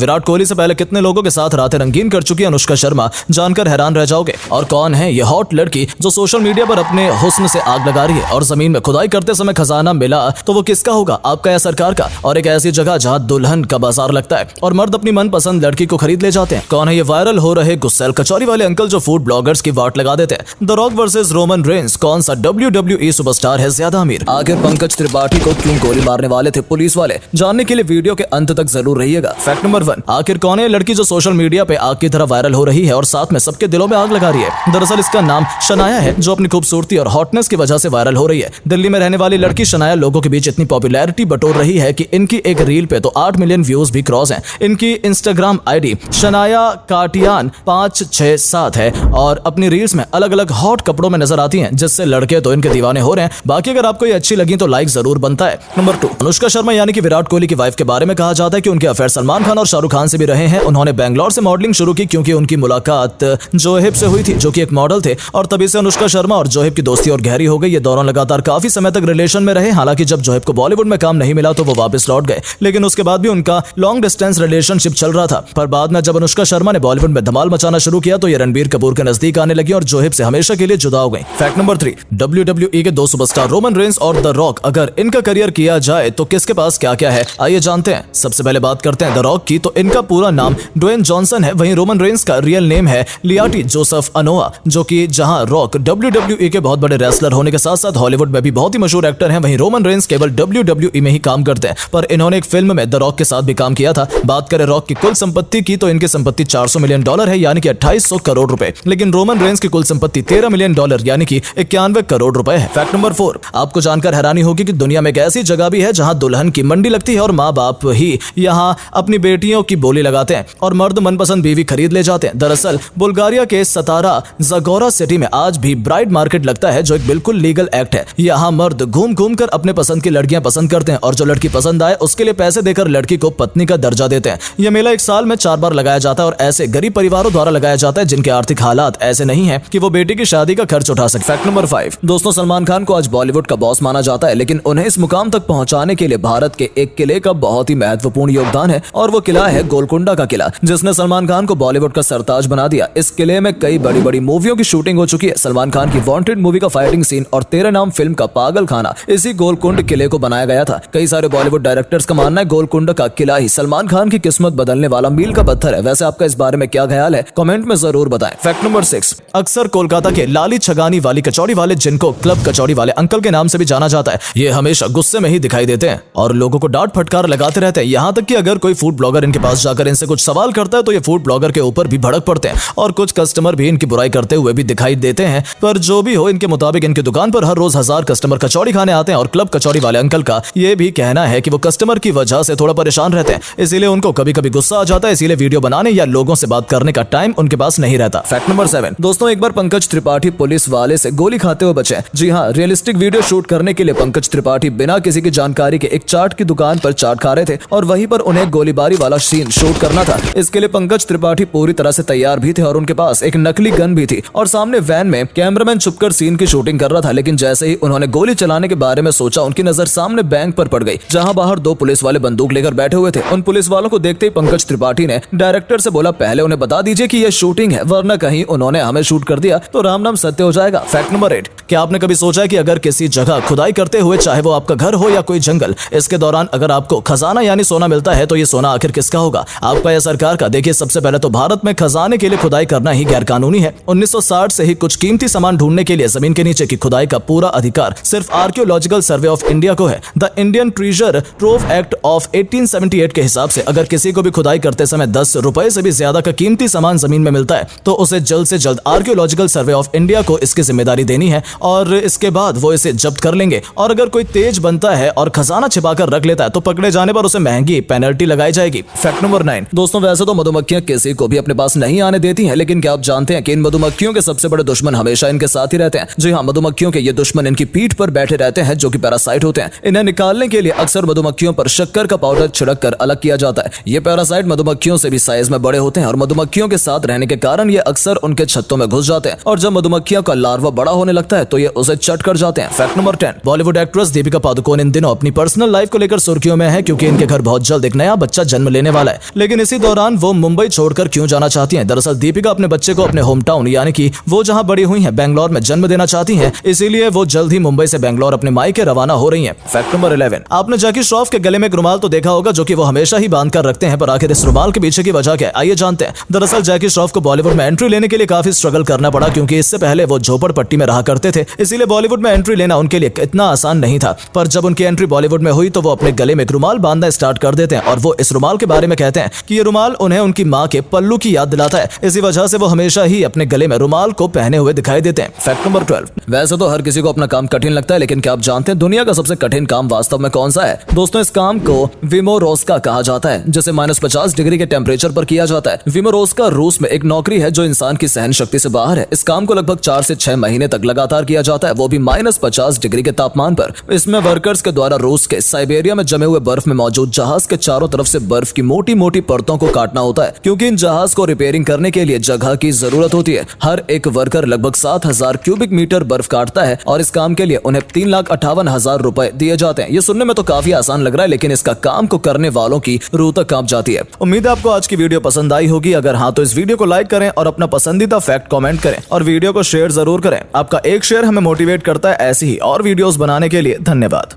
विराट कोहली से पहले कितने लोगों के साथ रातें रंगीन कर चुकी अनुष्का शर्मा, जानकर हैरान रह जाओगे। और कौन है ये हॉट लड़की जो सोशल मीडिया पर अपने हुस्न से आग लगा रही है और जमीन में खुदाई करते समय खजाना मिला तो वो किसका होगा, आपका या सरकार का। और एक ऐसी जगह जहां दुल्हन का बाजार लगता है और मर्द अपनी मनपसंद लड़की को खरीद ले जाते हैं। कौन है ये वायरल हो रहे गुस्सैल कचौरी वाले अंकल जो फूड ब्लॉगर्स की वाट लगा देते हैं। The rock versus Roman Reigns, कौन सा WWE सुपरस्टार है ज्यादा अमीर। आखिर पंकज त्रिपाठी को क्यों गोली मारने वाले थे पुलिस वाले, जानने के लिए वीडियो के अंत तक जरूर रहिएगा। फैक्ट नंबर 1, आखिर कौन है लड़की जो सोशल मीडिया पे आग की तरह वायरल हो रही है और साथ में सबके दिलों में आग लगा रही है। दरअसल इसका नाम शनाया है, जो अपनी खूबसूरती और हॉटनेस की वजह से वायरल हो रही है। दिल्ली में रहने वाली लड़की शनाया लोगों के बीच इतनी पॉपुलैरिटी बटोर रही है कि इनकी एक रील पे तो 8 मिलियन व्यूज भी क्रॉस हैं। इनकी इंस्टाग्राम आईडी शनाया काटियान 567 है और अपनी रील्स में अलग अलग हॉट कपड़ों में नजर आती हैं, जिससे लड़के तो इनके दीवाने हो रहे हैं। बाकी अगर आपको ये अच्छी लगी तो लाइक जरूर बनता है। नंबर 2, अनुष्का शर्मा यानी कि विराट कोहली की वाइफ के बारे में कहा जाता है कि उनके अफेयर सलमान खान और शाहरुख खान से भी रहे हैं। उन्होंने बेंगलोर से मॉडलिंग शुरू की क्योंकि उनकी मुलाकात जोहेब से हुई थी, जो कि एक मॉडल थे, और तभी से अनुष्का शर्मा और जोहेब की दोस्ती और गहरी हो गई। ये दोनों लगातार काफी समय तक रिलेशन में रहे। हालांकि जब जोहेब को बॉलीवुड में काम नहीं मिला तो वो वापस लौट गए, लेकिन उसके बाद भी उनका लॉन्ग डिस्टेंस रिलेशनशिप चल रहा था। पर बाद में जब अनुष्का शर्मा ने बॉलीवुड में धमाल मचाना शुरू किया तो ये रणबीर कपूर के नजदीक आने लगी और जोहेब से हमेशा के लिए जुदा हो गई। फैक्ट नंबर 3, WWE के 2 सुपरस्टार रोमन रेंस और द रॉक, अगर इनका करियर किया जाए तो किसके पास क्या क्या है, आइए जानते हैं। सबसे पहले बात करते हैं द रॉक की, तो इनका पूरा नाम ड्वेन जॉनसन है। वहीं रोमन रेंस का रियल नेम है लियाटी जोसेफ अनोआ, जो कि जहां रॉक WWE के बहुत बड़े रेसलर होने के साथ साथ हॉलीवुड में भी बहुत ही मशहूर एक्टर हैं, वहीं रोमन रेंस केवल WWE में ही काम करते हैं। पर इन्होंने एक फिल्म में द रॉक के साथ भी काम किया था। बात करें रॉक की कुल संपत्ति की तो इनकी संपत्ति $400 मिलियन है, यानी कि 2800 करोड़ रुपए। लेकिन रोमन रेंस की कुल संपत्ति $13 मिलियन यानी कि 91 करोड़ रुपए है। फैक्ट नंबर 4, आपको जानकर हैरानी होगी कि दुनिया में एक ऐसी जगह भी है जहां दुल्हन की मंडी लगती है और माँ बाप ही यहां अपनी बेटियों की बोली लगाते हैं और मर्द मनपसंद बीवी खरीद ले जाते हैं। दरअसल बुल्गारिया के सतारा जागोरा सिटी में आज भी ब्राइड मार्केट लगता है, जो एक बिल्कुल लीगल एक्ट है। यहाँ मर्द घूम घूम कर अपने पसंद की लड़कियां पसंद करते हैं और जो लड़की पसंद आए उसके लिए पैसे देकर लड़की को पत्नी का दर्जा देते हैं। यह मेला एक साल में 4 बार लगाया जाता है और ऐसे गरीब परिवारों द्वारा लगाया जाता है जिनके आर्थिक हालात ऐसे नहीं है कि वो बेटी की शादी का खर्च उठा सके। फैक्ट नंबर 5, दोस्तों सलमान खान को आज बॉलीवुड का बॉस माना जाता है, लेकिन उन्हें इस मुकाम तक पहुंचाने के लिए भारत के एक किले का बहुत ही महत्वपूर्ण योगदान है और वो किला है गोलकुंडा का किला, जिसने सलमान खान को बॉलीवुड का सरताज बना दिया। इस किले में कई बड़ी बड़ी मूवियों की शूटिंग हो चुकी है। सलमान खान की वांटेड मूवी का फाइटिंग सीन और तेरे नाम फिल्म का पागल खाना इसी गोलकुंड किले को बनाया गया था। कई सारे बॉलीवुड डायरेक्टर्स का मानना है गोलकुंड का किला ही सलमान खान की किस्मत बदलने वाला मील का पत्थर है। वैसे आपका इस बारे में क्या ख्याल है, कमेंट में जरूर बताएं। फैक्ट नंबर 6, अक्सर कोलकाता के लाली छगानी वाली कचौड़ी वाले, जिनको क्लब कचौड़ी वाले अंकल के नाम से भी जाना जाता है, ये हमेशा गुस्से में ही दिखाई देते हैं और लोगों को डांट फटकार लगाते रहते हैं। यहाँ तक कि अगर कोई फूड ब्लॉगर इनके पास जाकर इनसे कुछ सवाल करता है तो ये फूड ब्लॉगर के ऊपर भी भड़क पड़ते हैं और कुछ कस्टमर भी इनकी बुराई करते हुए भी दिखाई देते हैं। पर जो भी हो, इनके मुताबिक इनकी दुकान पर हर रोज 1000 कस्टमर कचौड़ी खाने आते हैं और क्लब कचौड़ी वाले अंकल का ये भी कहना है कि वो कस्टमर की वजह से थोड़ा परेशान रहते हैं, इसीलिए उनको कभी कभी गुस्सा आ जाता है, इसीलिए वीडियो बनाने या लोगों से बात करने का टाइम उनके पास नहीं रहता। फैक्ट नंबर 7, दोस्तों एक बार पंकज त्रिपाठी पुलिस वाले से गोली खाते हुए बचे। जी हाँ, रियलिस्टिक वीडियो शूट करने के लिए पंकज त्रिपाठी बिना किसी की जानकारी के एक चाट की दुकान पर चाट खा रहे थे और वहीं पर उन्हें गोलीबारी वाला सीन शूट करना था। इसके लिए पंकज त्रिपाठी पूरी तरह से तैयार भी थे और उनके पास एक नकली गन भी थी और सामने वैन में कैमरामैन छुपकर सीन की शूटिंग कर रहा था। लेकिन जैसे ही उन्होंने गोली चलाने के बारे में सोचा, उनकी नजर सामने बैंक पर पड़ गई, जहां बाहर 2 पुलिस वाले बंदूक लेकर बैठे हुए थे। उन पुलिस वालों को देखते ही पंकज त्रिपाठी ने डायरेक्टर से बोला, पहले उन्हें बता दीजिए कि यह शूटिंग है, वरना कहीं उन्होंने हमें शूट कर दिया तो राम नाम सत्य हो जाएगा। फैक्ट नंबर 8, क्या आपने कभी सोचा है कि अगर किसी जगह खुदाई करते हुए, चाहे वो आपका घर हो या कोई जंगल, इसके दौरान अगर आपको खजाना यानी सोना मिलता है तो ये सोना आखिर किसका होगा, आपका या सरकार का। देखिए, सबसे पहले तो भारत में खजाने के लिए खुदाई करना ही गैर कानूनी है। 1960 से ही कुछ कीमती सामान ढूंढने के लिए जमीन के नीचे की खुदाई का पूरा अधिकार सिर्फ आर्कियोलॉजिकल सर्वे ऑफ इंडिया को है। The Indian treasure trove act of 1878 के हिसाब से अगर किसी को भी खुदाई करते समय 10 रुपए से भी ज्यादा का कीमती सामान जमीन में मिलता है तो उसे जल्द से जल्द आर्कियोलॉजिकल सर्वे ऑफ इंडिया को इसकी जिम्मेदारी देनी है और इसके बाद वो इसे जब्त कर लेंगे। और अगर कोई तेज बनता है और खजाना छिपाकर रख लेता है तो पकड़े जाने पर उसे महंगी पेनल्टी लगाई जाएगी। फैक्ट नंबर 9, दोस्तों वैसे तो मधुमक्खियां किसी को भी अपने पास नहीं आने देती हैं, लेकिन क्या आप जानते हैं कि इन मधुमक्खियों के सबसे बड़े दुश्मन हमेशा इनके साथ ही रहते हैं। जी हाँ, मधुमक्खियों के ये दुश्मन इनकी पीठ पर बैठे रहते हैं, जो कि पैरासाइट होते हैं। इन्हें निकालने के लिए अक्सर मधुमक्खियों पर शक्कर का पाउडर छिड़क कर अलग किया जाता है। ये पैरासाइट मधुमक्खियों से भी साइज में बड़े होते हैं और मधुमक्खियों के साथ रहने के कारण ये अक्सर उनके छत्तों में घुस जाते हैं और जब मधुमक्खियों का लार्वा बड़ा होने लगता है तो ये उसे चट कर जाते हैं। Fact number 10, Bollywood actress Deepika Padukone इन दिनों अपनी पर्सनल लाइफ को लेकर सुर्खियों में है क्योंकि इनके घर बहुत जल्द एक नया बच्चा जन्म लेने देने वाला है। लेकिन इसी दौरान वो मुंबई छोड़कर क्यों जाना चाहती हैं? दरअसल दीपिका अपने बच्चे को अपने होम टाउन यानी कि वो जहां बड़ी हुई हैं बेंगलोर में जन्म देना चाहती हैं, इसीलिए वो जल्द ही मुंबई से बेंगलोर अपने मायके रवाना हो रही हैं। फैक्ट नंबर 11, आपने जैकी श्रॉफ के गले में एक रुमाल तो देखा होगा जो कि वो हमेशा ही बांध कर रखते हैं, पर आखिर इस रुमाल के पीछे की वजह क्या है? आइए जानते हैं। दरअसल जैकी श्रॉफ को बॉलीवुड में एंट्री लेने के लिए काफी स्ट्रगल करना पड़ा, क्योंकि इससे पहले वो झोपड़पट्टी में रहा करते थे, इसीलिए बॉलीवुड में एंट्री लेना उनके लिए इतना आसान नहीं था। पर जब उनकी एंट्री बॉलीवुड में हुई तो वो अपने गले में एक रुमाल बांधना स्टार्ट कर देते हैं, और वो इस रुमाल के बारे में कहते हैं कि ये रुमाल उन्हें उनकी माँ के पल्लू की याद दिलाता है। इसी वजह से वो हमेशा ही अपने गले में रुमाल को पहने हुए दिखाई देते हैं। फैक्ट नंबर 12, वैसे तो हर किसी को अपना काम कठिन लगता है, लेकिन क्या आप जानते हैं दुनिया का सबसे कठिन काम वास्तव में कौन सा है? दोस्तों, इस काम को विमोरोस्का कहा जाता है, जिसे -50 डिग्री के टेम्परेचर पर किया जाता है। विमोरोस्का रूस में एक नौकरी है जो इंसान की सहन शक्ति से बाहर है। इस काम को लगभग 4 से 6 महीने तक लगातार किया जाता है, वो भी -50 डिग्री के तापमान पर। इसमें वर्कर्स के द्वारा रूस के साइबेरिया में जमे हुए बर्फ में मौजूद जहाज के चारों तरफ से बर्फ की मोटी मोटी परतों को काटना होता है, क्योंकि इन जहाज को रिपेयरिंग करने के लिए जगह की जरूरत होती है। हर एक वर्कर लगभग 7,000 क्यूबिक मीटर बर्फ काटता है, और इस काम के लिए उन्हें 3,58,000 रुपए दिए जाते हैं। ये सुनने में तो काफी आसान लग रहा है, लेकिन इसका काम को करने वालों की रूह तक कांप जाती है। उम्मीद है आपको आज की वीडियो पसंद आई होगी। अगर हाँ तो इस वीडियो को लाइक करें और अपना पसंदीदा फैक्ट कमेंट करें, और वीडियो को शेयर जरूर करें। आपका एक शेयर हमें मोटिवेट करता है ऐसी ही और वीडियोस बनाने के लिए। धन्यवाद।